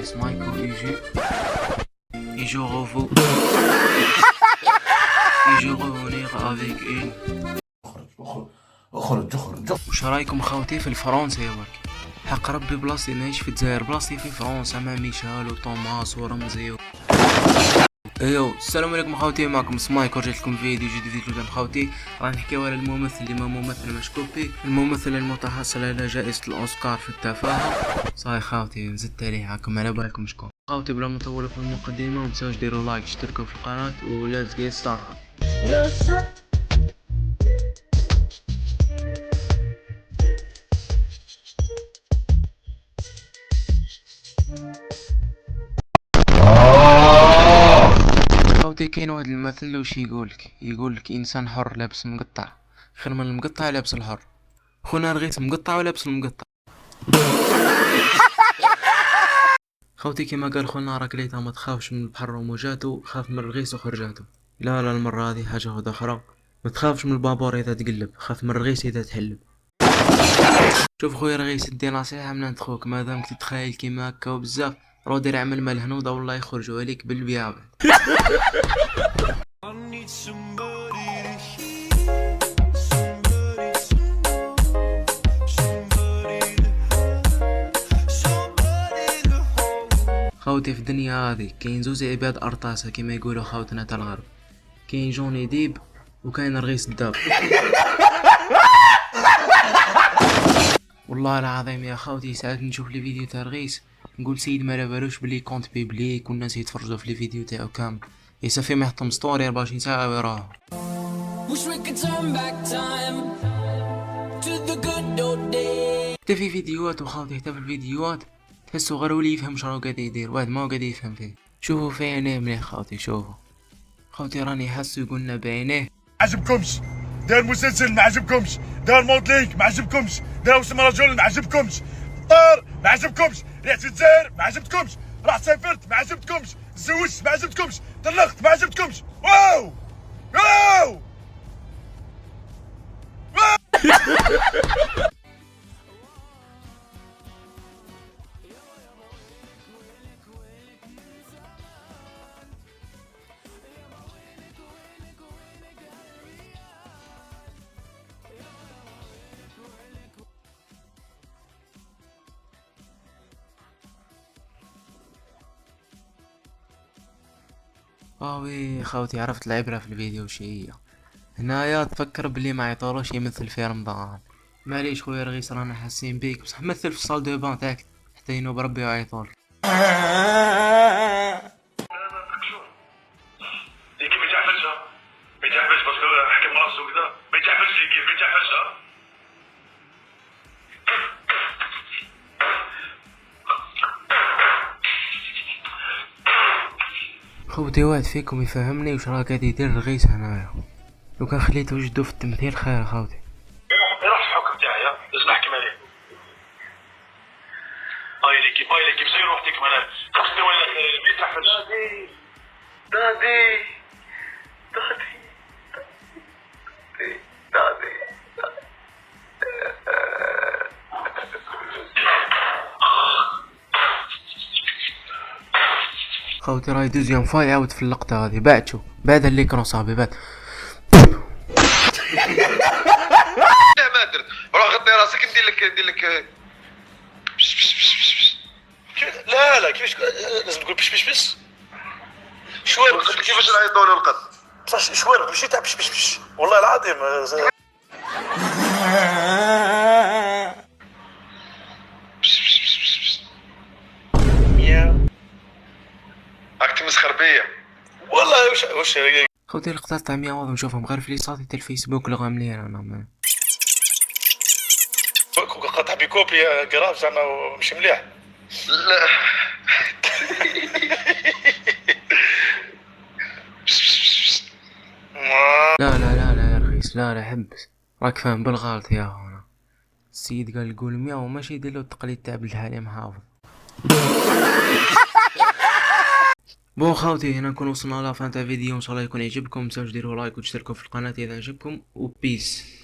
m'appelle Michael et je revois et je revenir avec une. اخرج. وش رايكم خاوتي في الفرنسي يا برك؟ حق ربي بلاصتي ماهيش في الجزائر، بلاصتي في فرنسا مع ميشال وطوماس ورمزي ايو. السلام عليكم خاوتي، معكم سمايك ورجعت لكم فيديو جديد قدام خاوتي. راح نحكيو على الممثل اللي ما ممثل مشكوك فيه، الممثل المتحصل على جائزة الاوسكار في التفاهة. صاي خاوتي زدت عليه، هاكم على بالكم شكون خاوتي. بلا ما نطول في المقدمة، متنساوش ديروا لايك، اشتركوا في القناة وليتس جيت ستارت. خاوتي كاين واحد المثل وش يقولك انسان حر لابس مقطع خير من المقطع لابس الحر. خونا رغيت مقطع ولابس المقطع. خوتي كيما قال خونا راكليتا، ما تخافش من البحر وموجاتو، خاف من الرغيس وخرجاتو. لا المرة هذه حاجة وحدة اخرى، ما تخافش من البابور اذا تقلب، خاف من الرغيس اذا تحلب. شوف خويا رغيس، ادي نصيحة من عند خوك، مادامك تتخيل كيما هكا وبزاف، رو دير عمل مال هنوضة والله يخرجوا عليك بالبيابة. خوتي في الدنيا هذه كاين زوز عباد ارطاسه كما يقولوا خوتنا تاع الغرب، كاين جوني ديب وكاين رغيس الداب. والله العظيم يا خوتي ساعات نشوف لي فيديو تاع رغيس نقول سيد ما بالوش بلي كونت بيبليك والناس يتفرجوا في لي فيديو تاعو كامل، يصافي ما يحطم ستوري 24 ساعه ويراها. حتى في فيديوهات وخاوتي، حتى في الفيديوهات تحسو غير ولي يفهم شنو قاعد يدير، واحد ما هو قاعد يفهم فيه. شوفوا في عينيه مليح خاوتي، شوفوا خاوتي راني حاسو يقولنا بعينيه. عجبكمش دار مسلسل، ما عجبكمش دار موديلينغ، ما عجبكمش دار وسم رجل، ما عجبكمش طار، ما عجبكمش رحت الجزائر، ما عجبتكمش رحت سافرت، ما عجبتكمش تزوجت، ما عجبتكمش طلقت، ما عجبتكمش. واو واو وي خاوتي عرفت العبرة في الفيديو وش هي. هنايا تفكر بلي ما عيطولوش يمثل في رمضان. معليش خويا رغيس رانا حاسين بيك، بصح مثل في الصال دو بان تاعك حتى ينوب ربي وعيطولك. خوتي واحد فيكم يفهمني وش راه قاعد يدير رغيس هنايا، لو كان خليته وجدو في التمثيل خير خوتي. راح الحكم تاعي لازم نحكم عليه. هاي ليكيب زي روحتك مالا تقصدي ولا بيت تحفل دادي خوتي راهي دوزيام فاي يعاود في اللقطة هذه، بعد شوف بعد الليكرون صاحبي بعد. لا ما درت، روح غطي راسك ندير لك لا كيفاش لازم تقول بش شويه كيفاش نعيطوا له القد بصح شويه ماشي تاع بش والله العظيم. يا راك تمسخر بيا والله. واش خوتي اللقطات تاع مياوض نشوفهم غير في ليصاتي تاع الفيسبوك اللي غاملين انا ما قطع بكوبي كراف زعما مش مليح. لا لا يا رخيص، لا حبس، راك فاهم بالغلط يا هنا. السيد قال يقول مياو ماشي يدير له التقليد تاع عبد الحليم حافظ. بون خاوتي هنا نكون وصلنا لافان تاع فيديو، ان شاء الله يكون يعجبكم، متنساوش ديروا لايك وتشتركوا في القناه اذا عجبكم، وبيس.